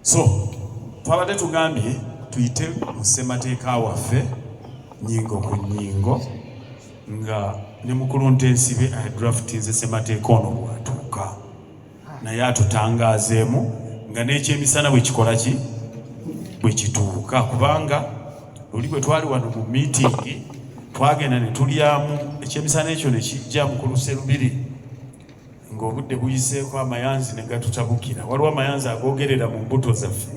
So twabadde tugambye tuyite mu ssemateeka waffe nnyingo ku nnyingo nga ne mukulu Ntensibe adraftinze ssemateeka ono bw'atuuka naye atutangaazeemu nga n'ekyemisana bwe kikola ki bwe kituuka, kubanga luli bwe twali wano mu miitingi twagenda ne tulyamu ekyemisana ekyo ne kijja mu Kuluserubiri ng'obudde buyiseeko amayanzi ne gatutabukira. Waliwo amayanzi agoogerera mu mbuto zaffe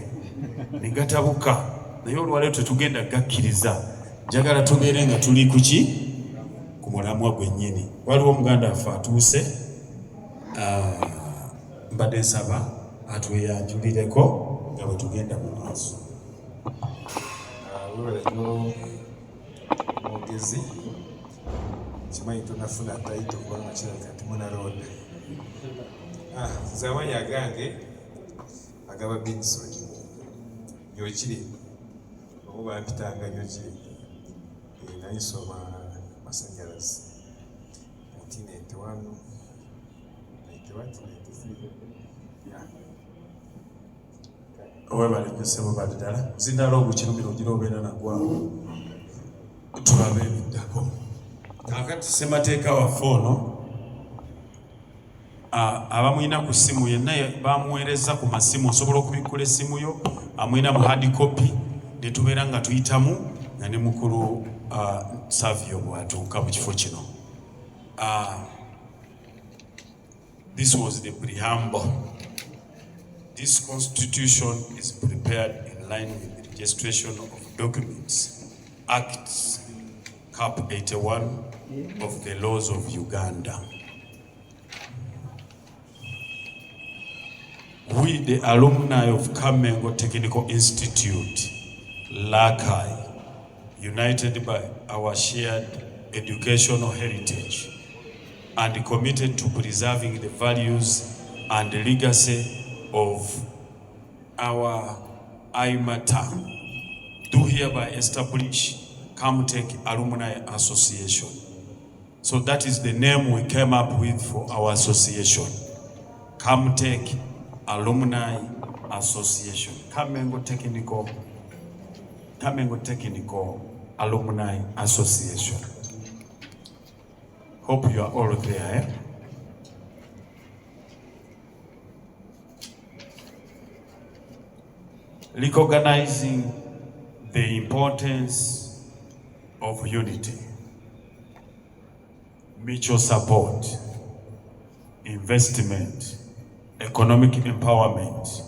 ne gatabuka, naye olwaleero tetugenda gakkiriza. Njagala tubeere nga tuli ku ki? Ku mulamwa gwennyini. Waliwo omuganda waffe atuuse, mbadde nsaba atweyanjulireko nga bwe tugenda mu maaso. Mwogezi kimanyi tonafuna tayito kubanga kiraga nti munalonda. Nze amanyi agange agaba Binsoni Nyokiri, oba bampitanga Nyokiri, naye nsoma masanyalazi 1991 owebalekesebo baddala zindala obukirumiro ogira obeera nagwawo tulabe ebiddako. Kakati ssemateeka waffe ono abamwina ku ssimu yenna bamuweereza ku masimu, osobola okubikkula essimu yo amwina mu hard copy ne tubeera nga tuyitamu nga ne mukulu Savio bw'atuuka mu kifo kino. This was the preamble. This constitution is prepared in line with the registration of documents, Acts, Cap 81 of the laws of Uganda. We, the alumni of Kamengo Technical Institute, LACAI, united by our shared educational heritage and committed to preserving the values and the legacy of our Aimata, do hereby establish KAMTEC Alumni Association. So that is the name we came up with for our association, KAMTEC Alumni Association, Kamengo Technical Alumni Association. Hope you are all there. Recognizing the importance of unity, mutual support, investment, economic empowerment,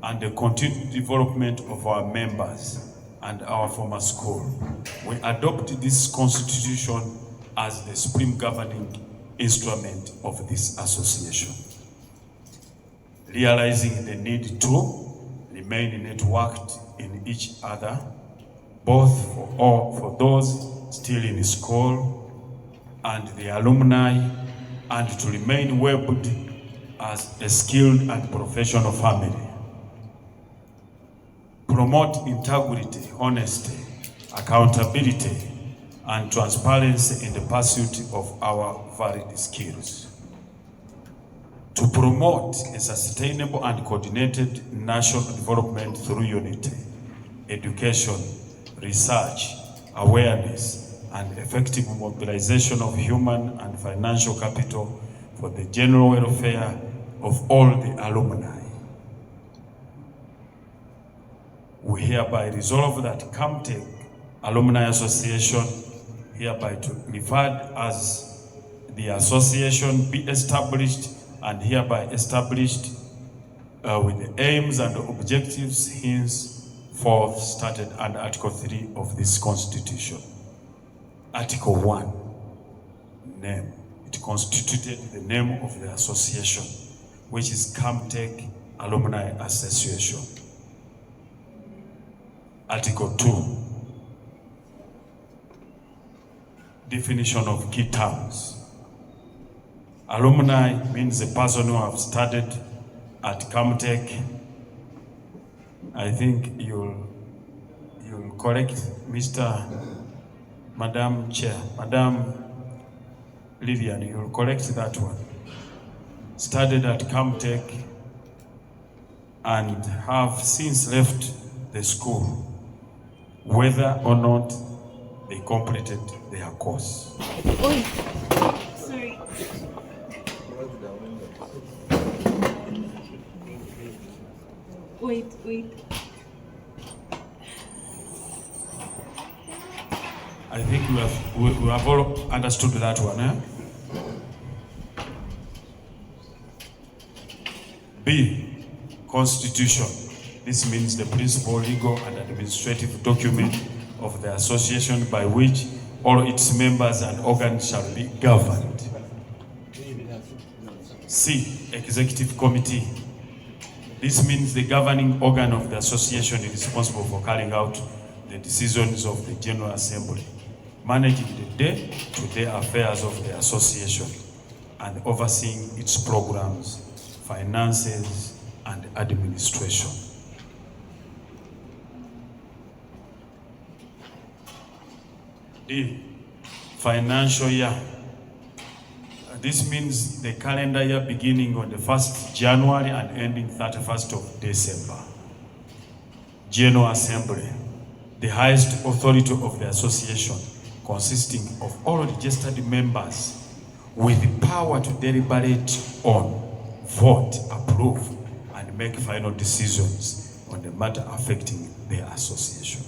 and the continued development of our members and our former school, we adopt this constitution as the supreme governing instrument of this association. Realizing the need to remain networked in each other, both for those still in school and the alumni, and to remain webbed as a skilled and professional family. Promote integrity, honesty, accountability, and transparency in the pursuit of our varied skills. To promote a sustainable and coordinated national development through unity, education, research, awareness, and effective mobilization of human and financial capital for the general welfare of all the alumni. We hereby resolve that KAMTEC Alumni Association, hereby to referred as the association, be established and hereby established with the aims and objectives henceforth started under Article 3 of this Constitution. Article 1, name. It constituted the name of the association, which is KAMTEC Alumni Association. Article 2, definition of key terms. Alumni means a person who have studied at KAMTEC. I think you'll correct Madam Chair, Madam Lillian, you'll correct that one. Studied at KAMTEC and have since left the school, whether or not they completed their course. Oi. Sorry. Wait. I think we have all understood that one, eh? B, Constitution. This means the principal legal and administrative document of the association by which all its members and organs shall be governed. C, Executive Committee. This means the governing organ of the association is responsible for carrying out the decisions of the General Assembly, managing the day-to-day affairs of the association, and overseeing its programs, finances, and administration. D, financial year. This means the calendar year beginning on the 1st January and ending 31st of December. General Assembly, the highest authority of the association, consisting of all registered members with the power to deliberate on, vote, approve, and make final decisions on the matter affecting the association.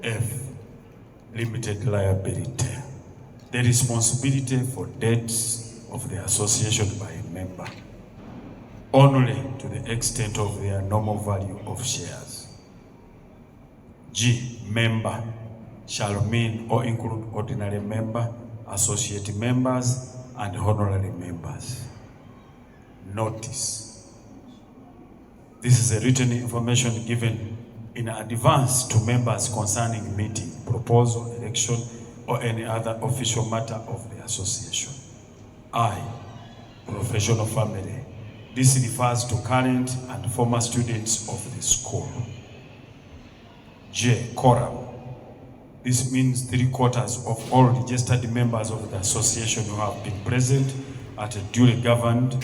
F, limited liability. The responsibility for debts of the association by a member, only to the extent of their normal value of shares. G, member shall mean or include ordinary member, associate members, and honorary members. Notice. This is a written information given in advance to members concerning meeting, proposal, election, or any other official matter of the association. I, professional family. This refers to current and former students of the school. J, quorum. This means 3/4 of all registered members of the association who have been present at a duly governed,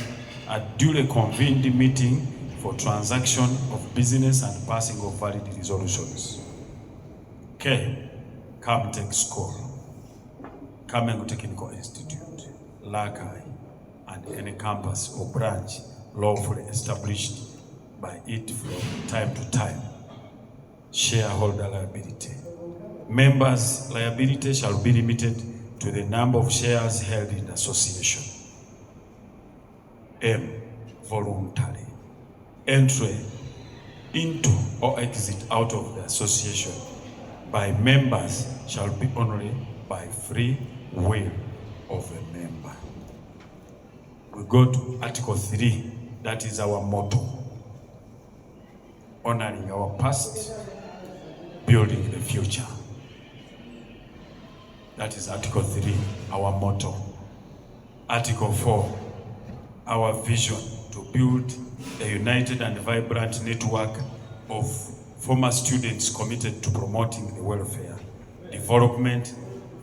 a duly convened meeting for transaction of business and passing of valid resolutions. K, KAMTEC School, Kamengo Technical Institute, LACAI, and any campus or branch lawfully established by it from time to time. Shareholder liability. Members' liability shall be limited to the number of shares held in the association. M, voluntary. Entry into or exit out of the association by members shall be only by free will of a member. We go to Article 3, that is our motto. Honoring our past, building the future. That is Article 3, our motto. Article 4, our vision to build a united and vibrant network of former students committed to promoting the welfare, development,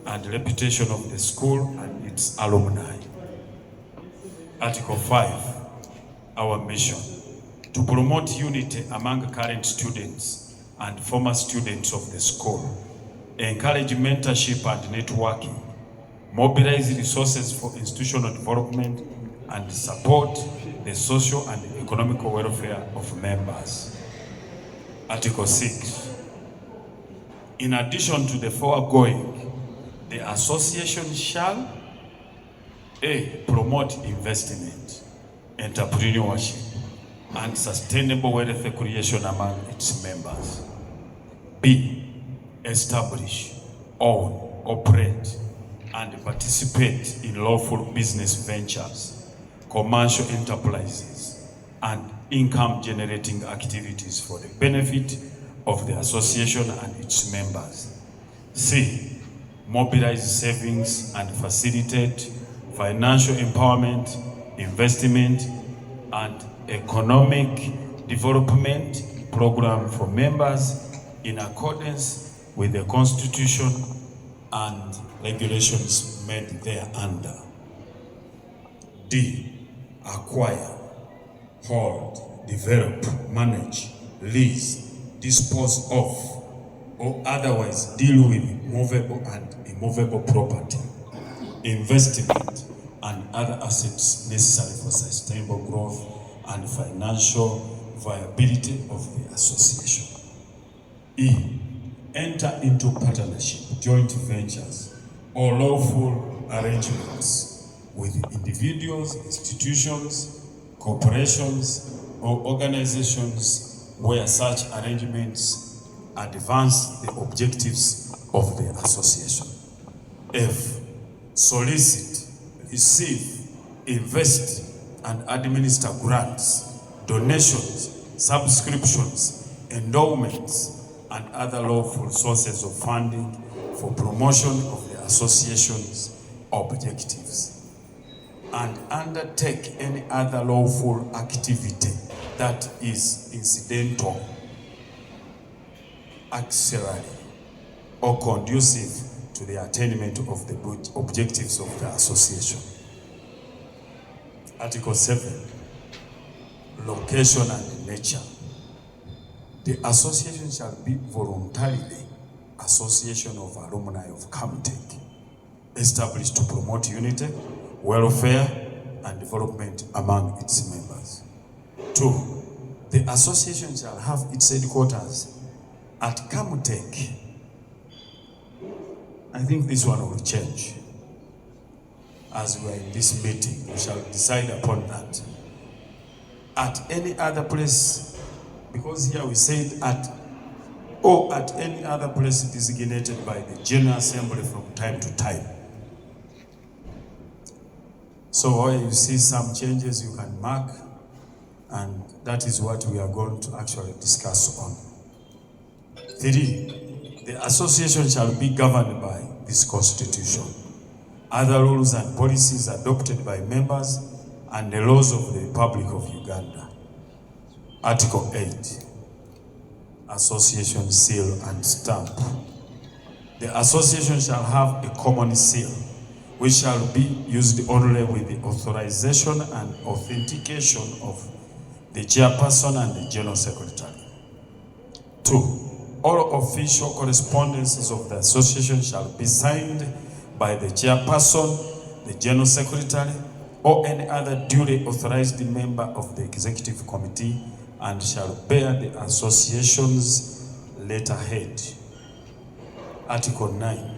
and reputation of the school and its alumni. Article 5, our mission to promote unity among current students and former students of the school, encourage mentorship and networking, mobilize resources for institutional development, and support the social and economic welfare of members. Article 6. In addition to the foregoing, the association shall A, promote investment, entrepreneurship, and sustainable wealth creation among its members. B, establish, own, operate, and participate in lawful business ventures, commercial enterprises, and income-generating activities for the benefit of the association and its members. C, mobilize savings and facilitate financial empowerment, investment, and economic development program for members in accordance with the Constitution and regulations made thereunder. D, acquire, hold, develop, manage, lease, dispose of, or otherwise deal with movable and immovable property, investment, and other assets necessary for sustainable growth and financial viability of the association. E. Enter into partnership, joint ventures, or lawful arrangements with individuals, institutions, corporations, or organizations where such arrangements advance the objectives of the association. F. Solicit, receive, invest, and administer grants, donations, subscriptions, endowments, and other lawful sources of funding for promotion of the association's objectives, and undertake any other lawful activity that is incidental, auxiliary, or conducive to the attainment of the objectives of the association. Article 7, location and nature. The association shall be voluntarily association of alumni of KAMTEC, established to promote unity, welfare, and development among its members. 2, the association shall have its headquarters at KAMTEC. I think this one will change. As we are in this meeting, we shall decide upon that. At any other place, because here we said at any other place designated by the General Assembly from time to time. So where you see some changes, you can mark, and that is what we are going to actually discuss on. 3, the association shall be governed by this constitution, other rules and policies adopted by members, and the laws of the Republic of Uganda. Article 8, association seal and stamp. The association shall have a common seal, which shall be used only with the authorization and authentication of the chairperson and the general secretary. 2, all official correspondences of the association shall be signed by the chairperson, the general secretary, or any other duly authorized member of the executive committee, and shall bear the association's letterhead. Article 9,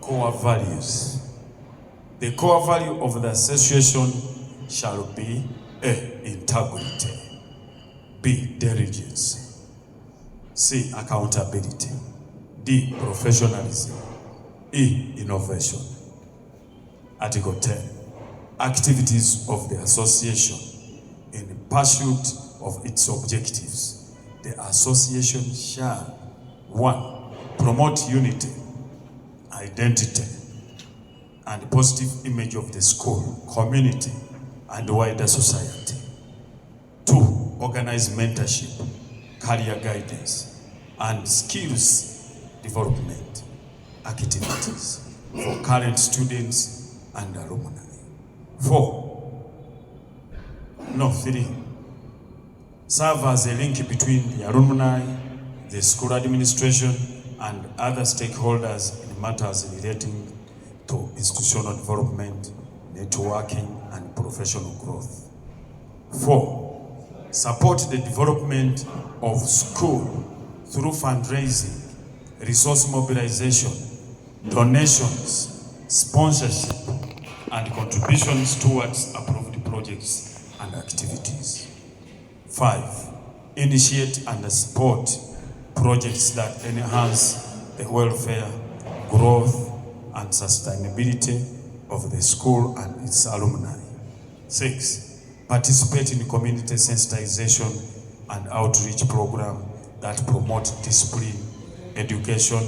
core values. The core value of the association shall be A, integrity, B, diligence, C, accountability, D, professionalism, E, innovation. Article 10, activities of the association in pursuit of its objectives. The association shall 1, promote unity, identity, and positive image of the school, community, and wider society. 2, organize mentorship, career guidance, and skills development activities for current students and alumni. 3, serve as a link between the alumni, the school administration, and other stakeholders in matters relating to institutional development, networking, and professional growth. 4, support the development of school through fundraising, resource mobilization, donations, sponsorship, and contributions towards approved projects and activities. 5, initiate and support projects that enhance the welfare, growth, and sustainability of the school and its alumni. 6, participate in community sensitization and outreach programs that promote discipline, education,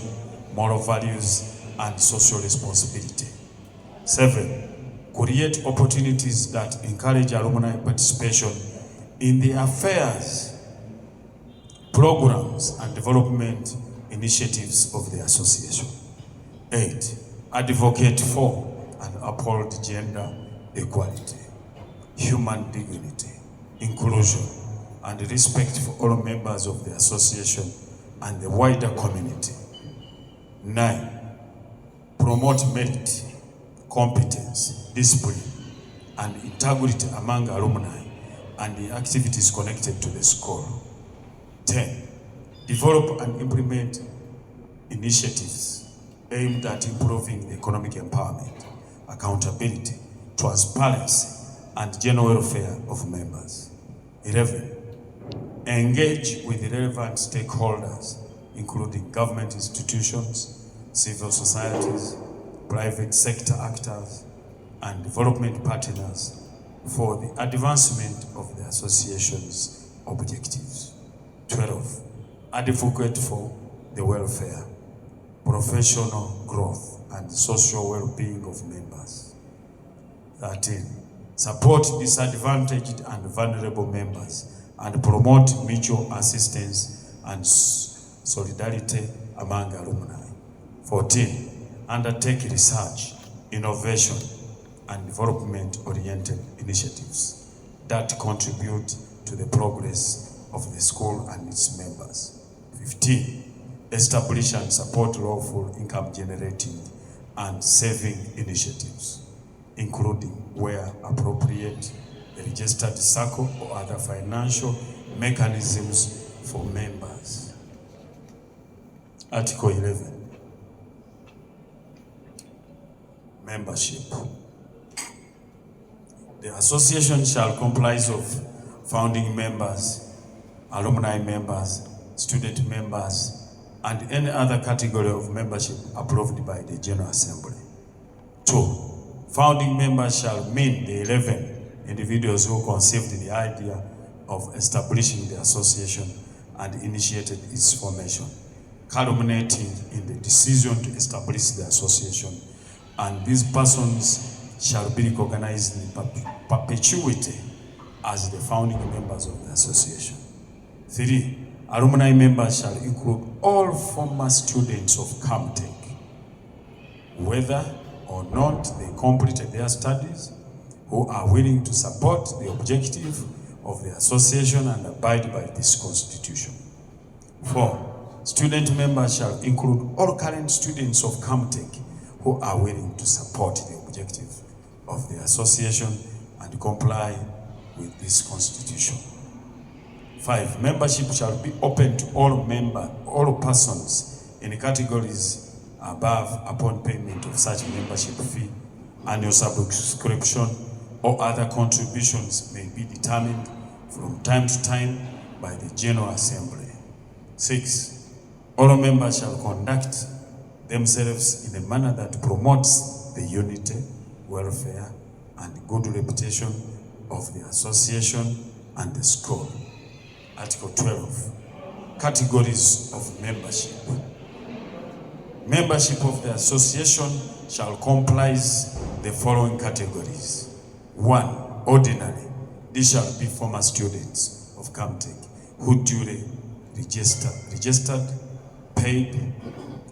moral values, and social responsibility. 7, create opportunities that encourage alumni participation in the affairs, programs, and development initiatives of the association. 8, advocate for and uphold gender equality, human dignity, inclusion, and respect for all members of the association and the wider community. 9. Promote merit, competence, discipline, and integrity among alumni and the activities connected to the school. 10. Develop and implement initiatives aimed at improving the economic empowerment, accountability, transparency, and general welfare of members. 11. Engage with the relevant stakeholders, including government institutions, civil societies, private sector actors, and development partners for the advancement of the association's objectives. 12. Advocate for the welfare, professional growth, and social well-being of members. 13. Support disadvantaged and vulnerable members and promote mutual assistance and solidarity among alumni. 14. Undertake research, innovation, and development-oriented initiatives that contribute to the progress of the school and its members. 15. Establish and support lawful income-generating and saving initiatives, including, where appropriate, the registered circle or other financial mechanisms for members. Article 11. Membership. The association shall comprise of founding members, alumni members, student members, and any other category of membership approved by the General Assembly. 2. Founding members shall mean the 11 individuals who conceived the idea of establishing the association and initiated its formation, culminating in the decision to establish the association, and these persons shall be recognized in perpetuity as the founding members of the association. 3. Alumni members shall include all former students of KAMTEC, whether or not they completed their studies, who are willing to support the objective of the association and abide by this constitution. 4. Student members shall include all current students of KAMTEC who are willing to support the objective of the association and comply with this constitution. 5. Membership shall be open to all persons in categories above upon payment of such membership fee, annual subscription, or other contributions may be determined from time to time by the General Assembly. 6. All members shall conduct themselves in a manner that promotes the unity, welfare, and good reputation of the association and the school. Article 12. Categories of membership. Membership of the association shall comprise the following categories. 1. Ordinary. These shall be former students of KAMTEC who duly registered, paid,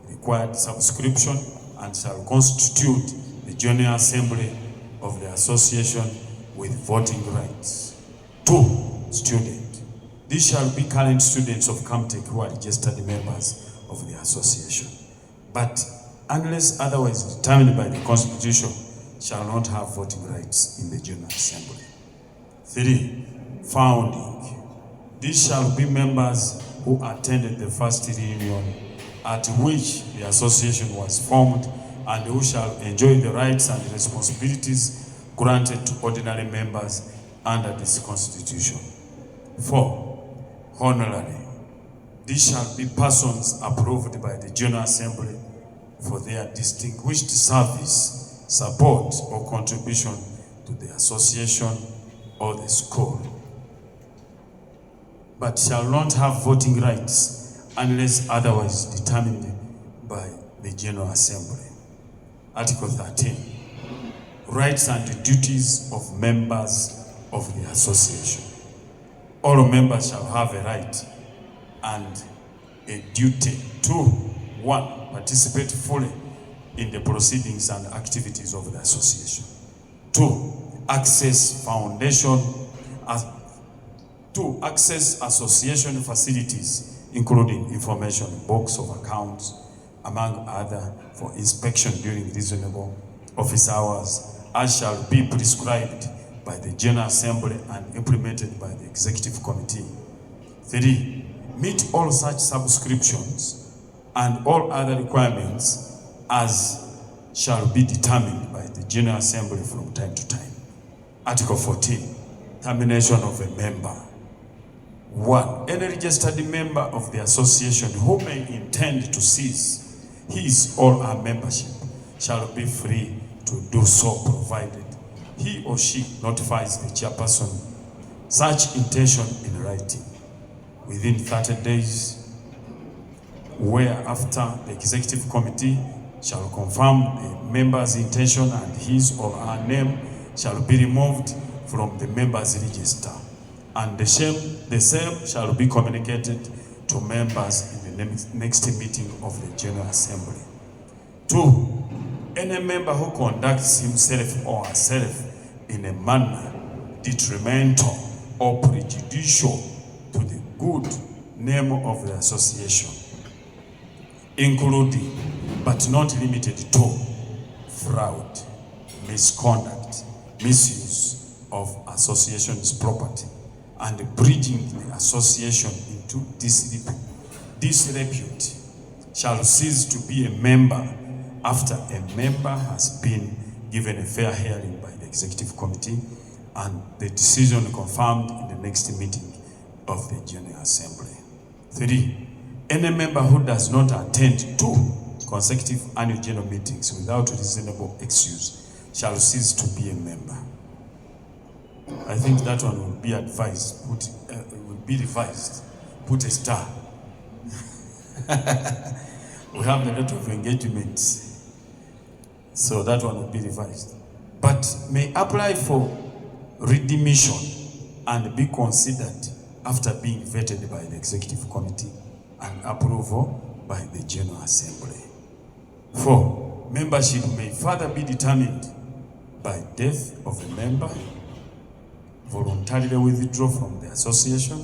required subscription, and shall constitute the General Assembly of the association with voting rights. 2. Student. These shall be current students of KAMTEC who are registered members of the association, but unless otherwise determined by the Constitution, shall not have voting rights in the General Assembly. 3. Founding. These shall be members who attended the first reunion at which the association was formed and who shall enjoy the rights and responsibilities granted to ordinary members under this Constitution. 4. Honorary. These shall be persons approved by the General Assembly for their distinguished service, support, or contribution to the association or the school, but shall not have voting rights unless otherwise determined by the General Assembly. Article 13. Rights and duties of members of the association. All members shall have a right and a duty to 1. Participate fully in the proceedings and activities of the association. 2. access foundation to access association facilities, including information box of accounts, among other, for inspection during reasonable office hours, as shall be prescribed by the General Assembly and implemented by the Executive Committee. 3. Meet all such subscriptions and all other requirements as shall be determined by the General Assembly from time to time. Article 14. Termination of a member. 1. Any registered member of the association who may intend to cease his or her membership shall be free to do so, provided he or she notifies the chairperson such intention in writing within 30 days, whereafter the Executive Committee shall confirm the member's intention and his or her name shall be removed from the member's register, and the same shall be communicated to members in the next meeting of the General Assembly. 2. Any member who conducts himself or herself in a manner detrimental or prejudicial to the good name of the association, including but not limited to fraud, misconduct, misuse of association's property, and bridging the association into disrepute, shall cease to be a member after a member has been given a fair hearing by the Executive Committee and the decision confirmed in the next meeting of the General Assembly. 3. Any member who does not attend 2 consecutive annual general meetings without reasonable excuse shall cease to be a member. I think that one will be advised, will be revised. Put a star. We have a lot of engagements, so that one will be revised. But may apply for redemption and be considered after being vetted by the Executive Committee and approval by the General Assembly. 4. Membership may further be determined by death of a member, voluntarily withdraw from the association,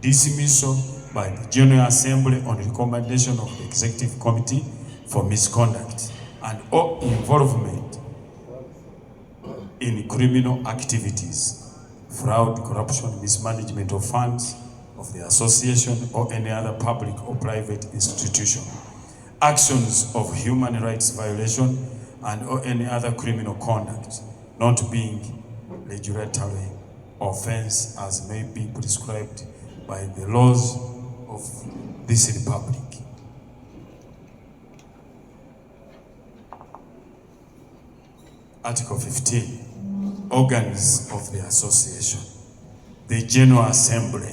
dismissal by the General Assembly on recommendation of the Executive Committee for misconduct, and or involvement in criminal activities, fraud, corruption, mismanagement of funds of the association or any other public or private institution, actions of human rights violation, and or any other criminal conduct not being legislative offense as may be prescribed by the laws of this republic. Article 15. Organs of the association. The General Assembly.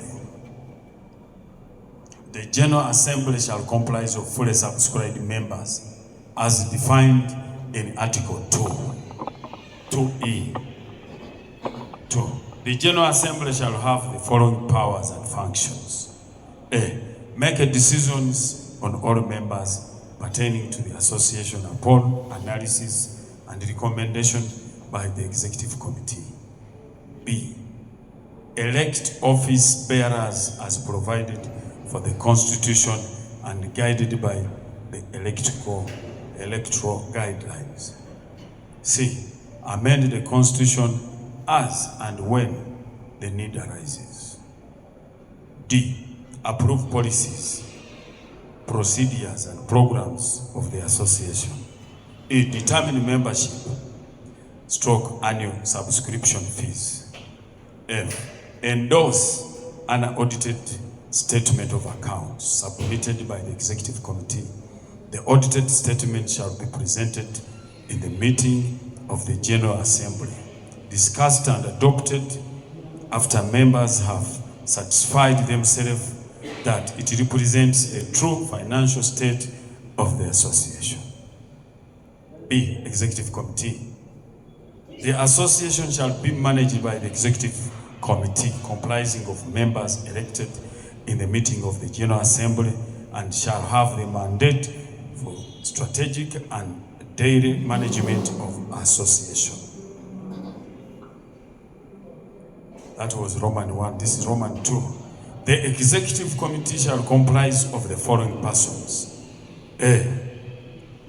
The General Assembly shall comprise of fully subscribed members as defined in Article 2(e). 2. The General Assembly shall have the following powers and functions. A. Make decisions on all members pertaining to the association upon analysis and recommendation by the Executive Committee. B. Elect office bearers as provided for the Constitution and guided by the electoral guidelines. C. Amend the Constitution as and when the need arises. D. Approve policies, procedures, and programs of the association. E. Determine membership, /annual subscription fees. F. Endorse an audited statement of accounts submitted by the Executive Committee. The audited statement shall be presented in the meeting of the General Assembly, discussed and adopted after members have satisfied themselves that it represents a true financial state of the association. B. Executive Committee. The association shall be managed by the Executive Committee, comprising of members elected in the meeting of the General Assembly, and shall have the mandate for strategic and daily management of association. That was Roman 1. This is Roman 2. The executive committee shall comprise of the following persons: A,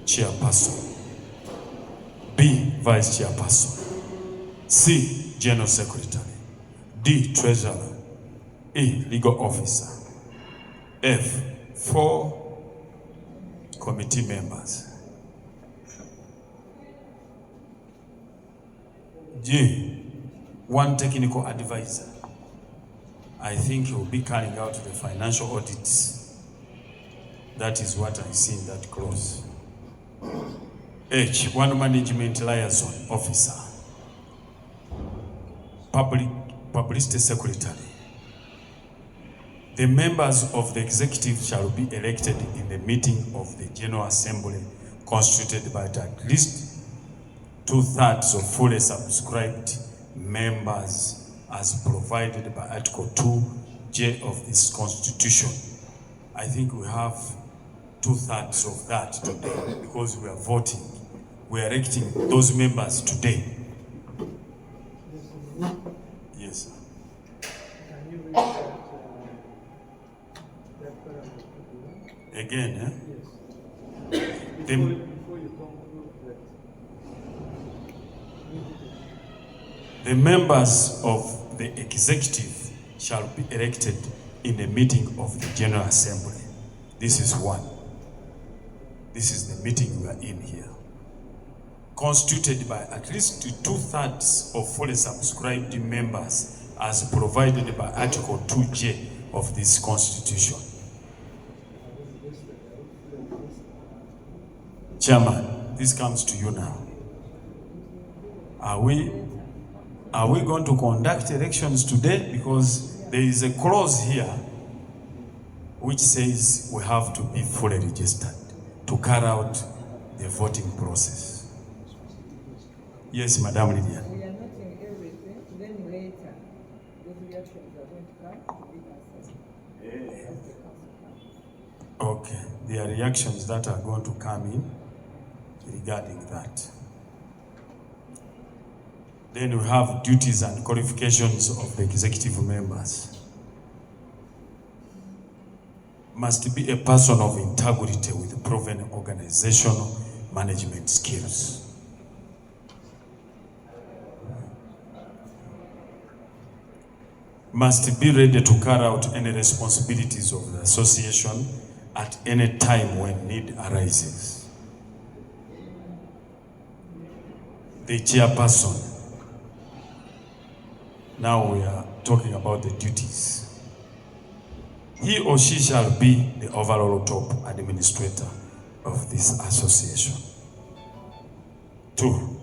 chairperson; B, vice chairperson; C, general secretary; D, treasurer; E, legal officer; F, 4 committee members; G, 1 technical advisor. I think he will be carrying out the financial audits. That is what I see in that clause. H, 1 management liaison officer, publicity secretary. The members of the executive shall be elected in the meeting of the General Assembly constituted by at least 2/3 of fully subscribed members as provided by Article 2J of this Constitution. I think we have 2/3 of that today because we are voting. We are electing those members today. Yes, sir. Can you read that paragraph again? Again, Yes. The- Before you conclude that. The members of the executive shall be elected in the meeting of the General Assembly. This is 1. This is the meeting we are in here. Constituted by at least 2/3 of fully subscribed members as provided by Article 2J of this Constitution. Chairman, this comes to you now. Are we going to conduct elections today? Because there is a clause here which says we have to be fully registered to carry out the voting process. Yes, Madam Lydia. We are not in everything, then later, those reactions are going to come to be answered. Okay, there are reactions that are going to come in regarding that. Then we have duties and qualifications of the executive members. Must be a person of integrity with proven organizational management skills. Must be ready to carry out any responsibilities of the association at any time when need arises. The chairperson. Now we are talking about the duties. He or she shall be the overall top administrator of this association. 2,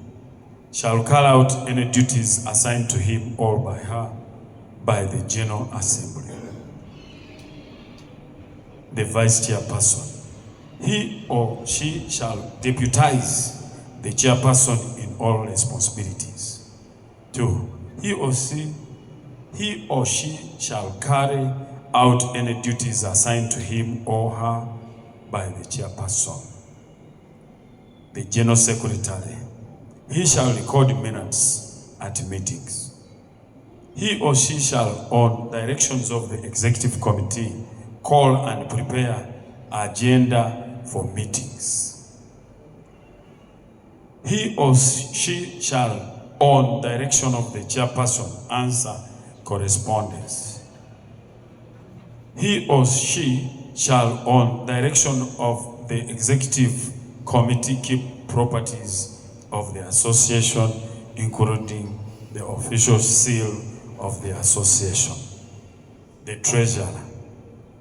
shall carry out any duties assigned to him or by her by the General Assembly. The vice chairperson. He or she shall deputize the chairperson in all responsibilities. 2, he or she shall carry out any duties assigned to him or her by the chairperson. The General Secretary. He shall record minutes at meetings. He or she shall, on directions of the Executive Committee, call and prepare agenda for meetings. He or she shall, on direction of the chairperson, answer correspondence. He or she shall, on direction of the Executive Committee, keep properties of the association, including the official seal of the association. The treasurer.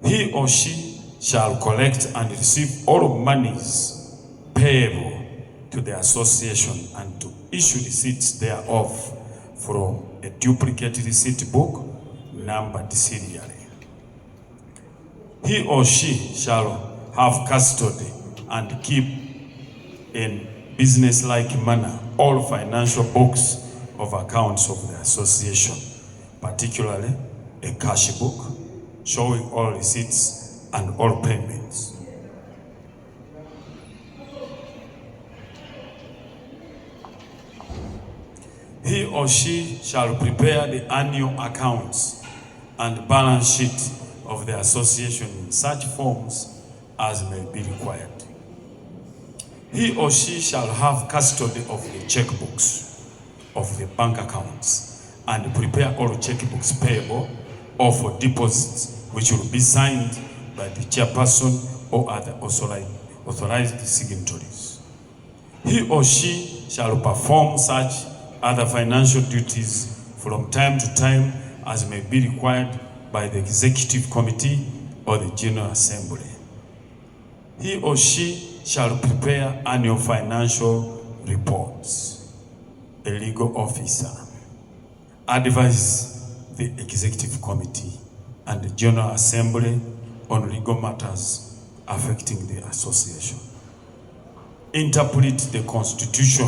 He or she shall collect and receive all monies payable to the association and to issue receipts thereof from a duplicate receipt book numbered serially. He or she shall have custody and keep in business-like manner all financial books of accounts of the association, particularly a cash book showing all receipts and all payments. He or she shall prepare the annual accounts and balance sheet of the association in such forms as may be required. He or she shall have custody of the checkbooks of the bank accounts and prepare all checkbooks payable or for deposits, which will be signed by the chairperson or other authorized signatories. He or she shall perform such other financial duties from time to time as may be required by the executive committee or the general assembly. He or she shall prepare annual financial reports. A legal officer advise the executive committee and the general assembly on legal matters affecting the association. Interpret the constitution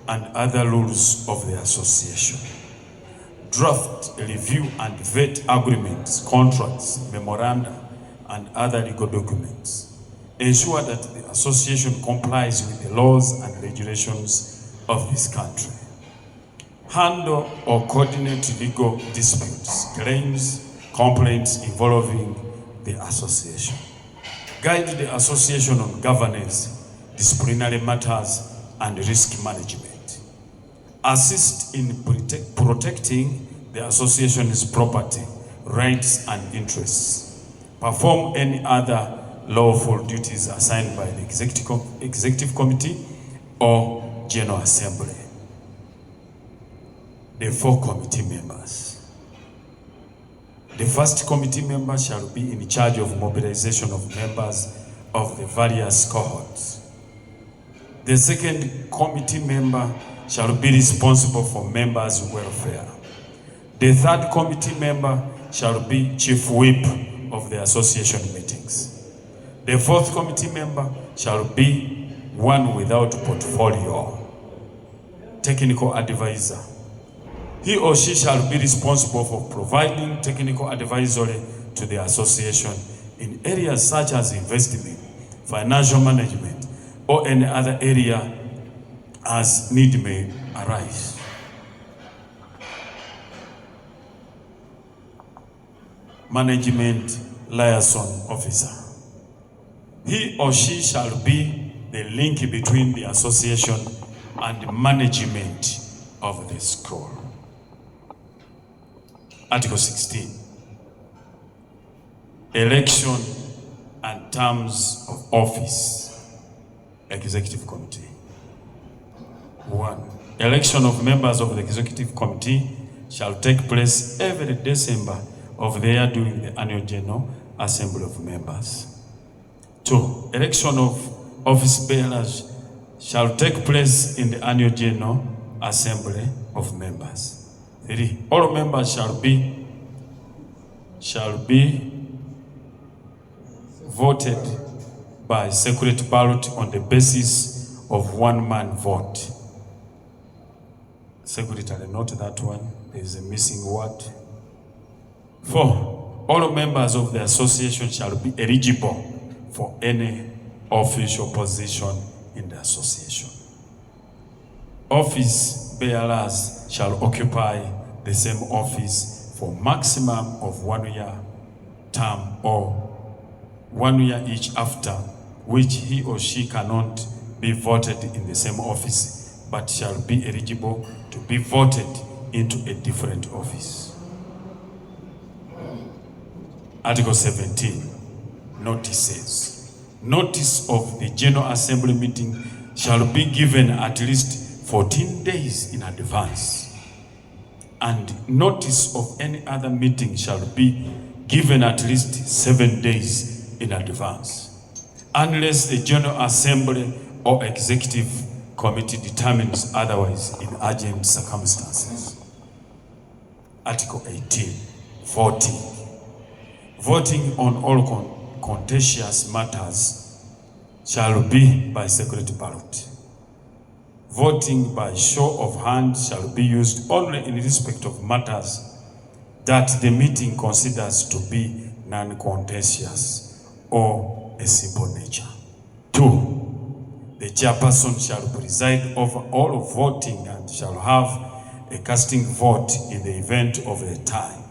and other rules of the association. Draft, review, and vet agreements, contracts, memoranda, and other legal documents. Ensure that the association complies with the laws and regulations of this country. Handle or coordinate legal disputes, claims, complaints involving the association. Guide the association on governance, disciplinary matters, and risk management. Assist in protecting the association's property, rights, and interests. Perform any other lawful duties assigned by the executive committee or general assembly. The 4 committee members. The first committee member shall be in charge of mobilization of members of the various cohorts. The second committee member shall be responsible for members' welfare. The third committee member shall be chief whip of the association meetings. The fourth committee member shall be one without portfolio. Technical advisor. He or she shall be responsible for providing technical advisory to the association in areas such as investment, financial management, or any other area as need may arise. Management liaison officer. He or she shall be the link between the association and management of the school. Article 16. Election and terms of office. Executive Committee. 1. Election of members of the Executive Committee shall take place every December of the year during the annual General Assembly of Members. 2. Election of office bearers shall take place in the annual General Assembly of Members. 3. All members shall be voted by secret ballot on the basis of one-man vote. Secretary, note that one. There is a missing word. 4. All members of the association shall be eligible for any official position in the association. Office bearers shall occupy the same office for maximum of 1 year term or 1 year each, after which he or she cannot be voted in the same office, but shall be eligible to be voted into a different office. Article 17, notices. Notice of the General Assembly meeting shall be given at least 14 days in advance, and notice of any other meeting shall be given at least 7 days in advance, unless the General Assembly or Executive Committee determines otherwise in urgent circumstances. Article 18, voting. Voting on all contentious matters shall be by secret ballot. Voting by show of hands shall be used only in respect of matters that the meeting considers to be non-contentious or a simple nature. 2. The chairperson shall preside over all voting and shall have a casting vote in the event of a tie,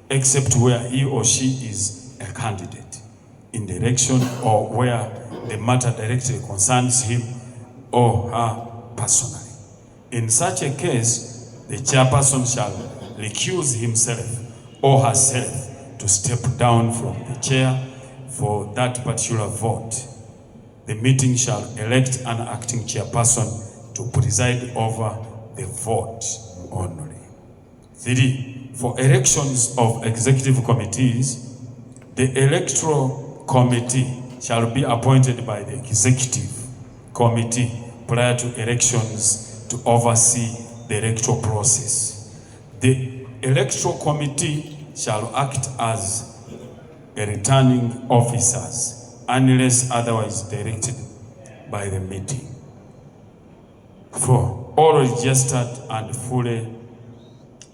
except where he or she is a candidate in the election or where the matter directly concerns him or her personally. In such a case, the chairperson shall recuse himself or herself to step down from the chair for that particular vote. The meeting shall elect an acting chairperson to preside over the vote only. 3. For elections of executive committees, the electoral committee shall be appointed by the executive committee prior to elections to oversee the electoral process. The electoral committee shall act as a returning officers unless otherwise directed by the meeting. 4. All registered and fully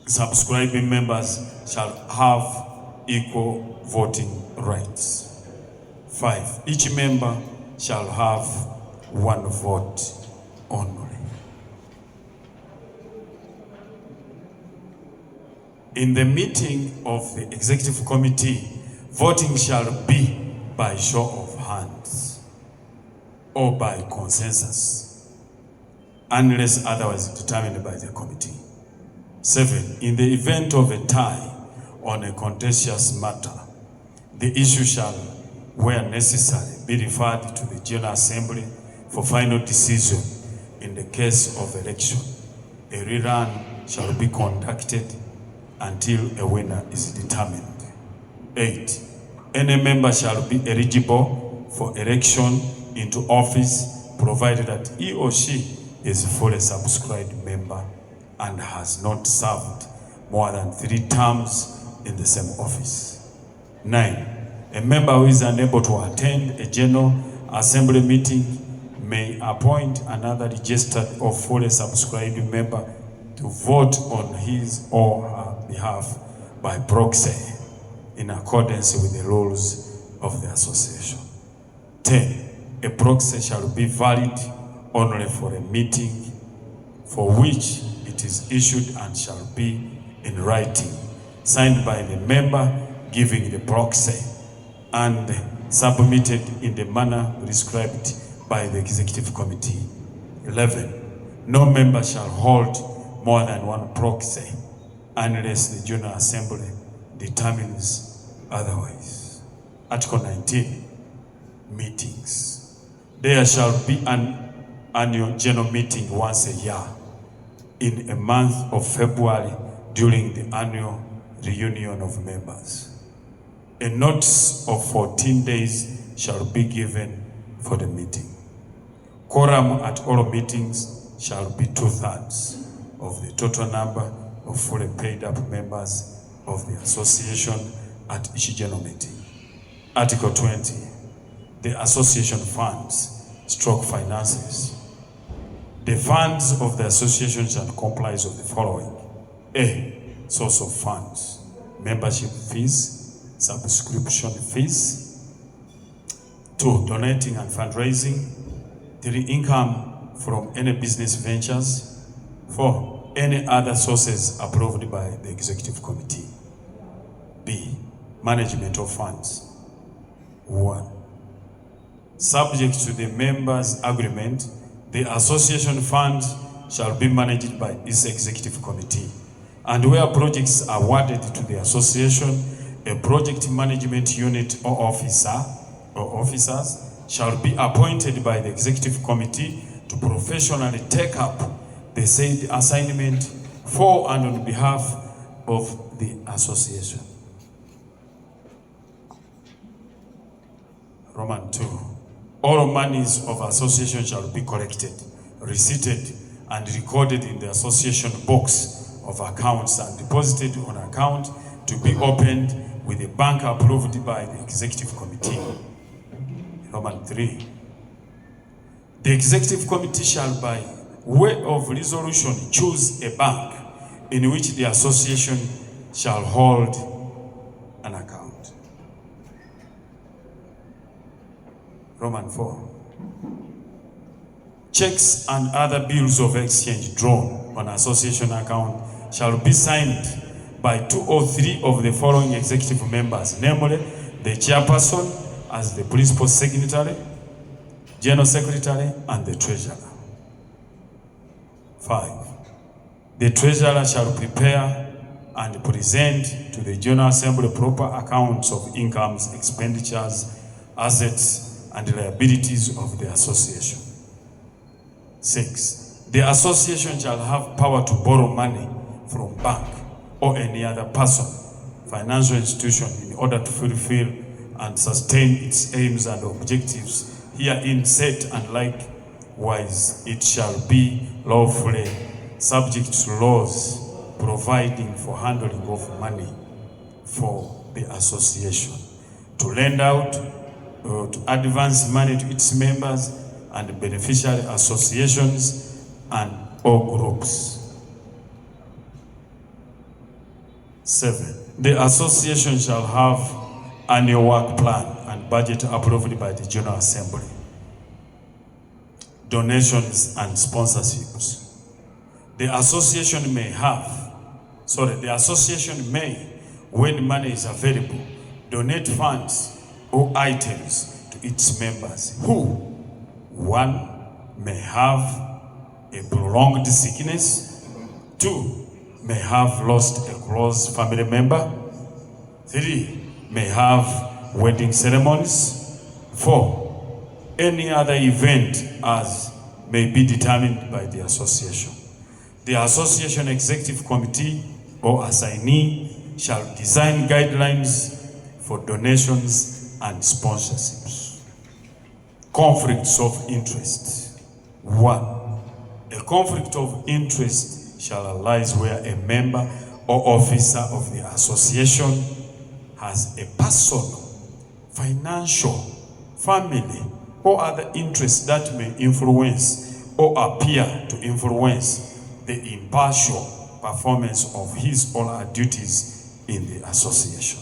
subscribing members shall have equal voting rights. 5. Each member shall have one vote only. In the meeting of the executive committee, voting shall be by show of hands or by consensus, unless otherwise determined by the committee. 7. In the event of a tie on a contentious matter, the issue shall, where necessary, be referred to the General Assembly for final decision. In the case of election, a rerun shall be conducted until a winner is determined. 8. Any member shall be eligible for election into office provided that he or she is a fully subscribed member and has not served more than 3 terms in the same office. 9. A member who is unable to attend a general assembly meeting may appoint another registered or fully subscribed member to vote on his or her behalf by proxy in accordance with the rules of the association. 10. A proxy shall be valid only for a meeting for which it is issued and shall be in writing, signed by the member giving the proxy and submitted in the manner prescribed by the executive committee. 11. No member shall hold more than one proxy unless the General Assembly determines otherwise. Article 19. Meetings. There shall be an annual general meeting once a year in a month of February during the annual reunion of members. A notice of 14 days shall be given for the meeting. Quorum at all meetings shall be 2/3 of the total number of fully paid up members of the association at each general meeting. Article 20. The association funds / finances. The funds of the association shall comprise of the following. A. Source of funds: membership fees, subscription fees. 2. Donating and fundraising. 3. Income from any business ventures. 4. Any other sources approved by the executive committee. B. Management of funds. 1. Subject to the members' agreement, the association funds shall be managed by its executive committee, and where projects are awarded to the association, a project management unit or officer or officers shall be appointed by the executive committee to professionally take up the said assignment for and on behalf of the association. Roman 2. All monies of association shall be collected, receipted, and recorded in the association books of accounts and deposited on account to be opened with a bank approved by the executive committee. Roman 3. The executive committee shall by way of resolution choose a bank in which the association shall hold an account. Roman 4. Checks and other bills of exchange drawn on association account shall be signed by 2 or 3 of the following executive members, namely the chairperson as the principal secretary, general secretary, and the treasurer. 5. The treasurer shall prepare and present to the General Assembly proper accounts of incomes, expenditures, assets, and liabilities of the association. 6. The association shall have power to borrow money from bank or any other person, financial institution in order to fulfill and sustain its aims and objectives herein set, and likewise it shall be lawfully subject to laws providing for handling of money for the association, to lend out to advance money to its members and beneficiary associations and or groups. 7. The association shall have annual work plan and budget approved by the General Assembly. Donations and sponsorships. The association may, when money is available, donate funds or items to its members who, 1, may have a prolonged sickness, 2, may have lost a close family member, 3, may have wedding ceremonies, 4, any other event as may be determined by the association. The association executive committee or assignee shall design guidelines for donations and sponsorships. Conflicts of interest. 1. A conflict of interest shall arise where a member or officer of the association has a personal, financial, family, or other interests that may influence or appear to influence the impartial performance of his or her duties in the association.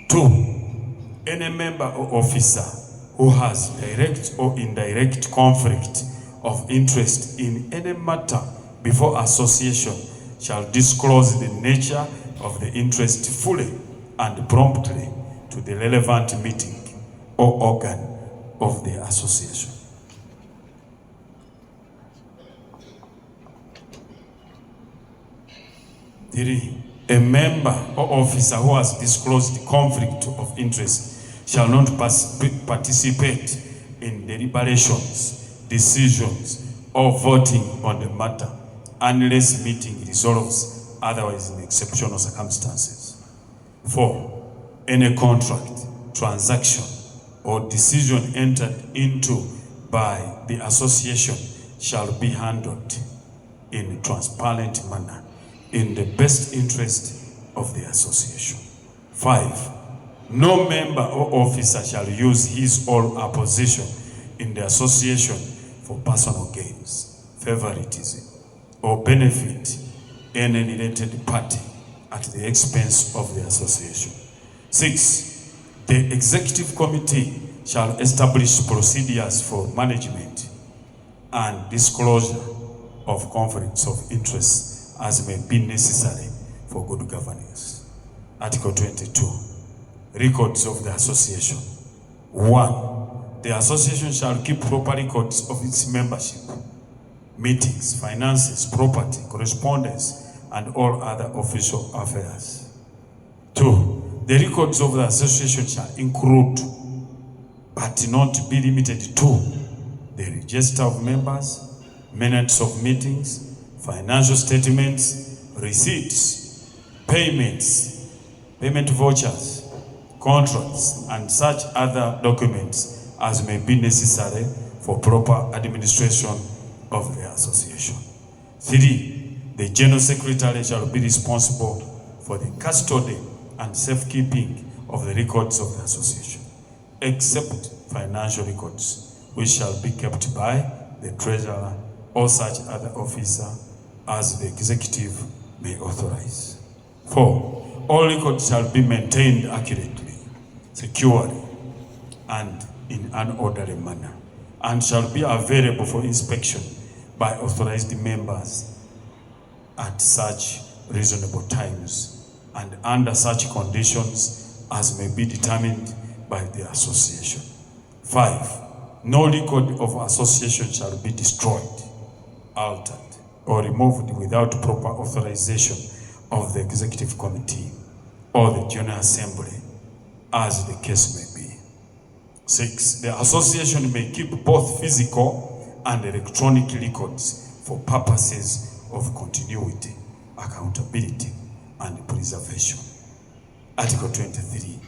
2. Any member or officer who has direct or indirect conflict of interest in any matter before association shall disclose the nature of the interest fully and promptly to the relevant meeting or organ of the association. Three, a member or officer who has disclosed the conflict of interest shall not participate in deliberations, decisions, or voting on the matter unless meeting resolves otherwise in exceptional circumstances. 4. Any contract, transaction, or decision entered into by the association shall be handled in a transparent manner in the best interest of the association. 5. No member or officer shall use his or her position in the association for personal gains, favoritism, or benefit any related party at the expense of the association. 6. The executive committee shall establish procedures for management and disclosure of conflicts of interest as may be necessary for good governance. Article 22. Records of the association. 1. The association shall keep proper records of its membership, meetings, finances, property, correspondence, and all other official affairs. 2. The records of the association shall include, but not be limited to, the register of members, minutes of meetings, financial statements, receipts, payments, payment vouchers, contracts, and such other documents as may be necessary for proper administration of the association. 3. The General Secretary shall be responsible for the custody and safekeeping of the records of the association, except financial records, which shall be kept by the Treasurer or such other officer as the Executive may authorize. 4. All records shall be maintained accurately, securely, and in an orderly manner, and shall be available for inspection by authorized members at such reasonable times and under such conditions as may be determined by the association. 5. No record of association shall be destroyed, altered, or removed without proper authorization of the Executive Committee or the General Assembly, as the case may be. 6. The association may keep both physical and electronic records for purposes of continuity, accountability, and preservation. Article 23.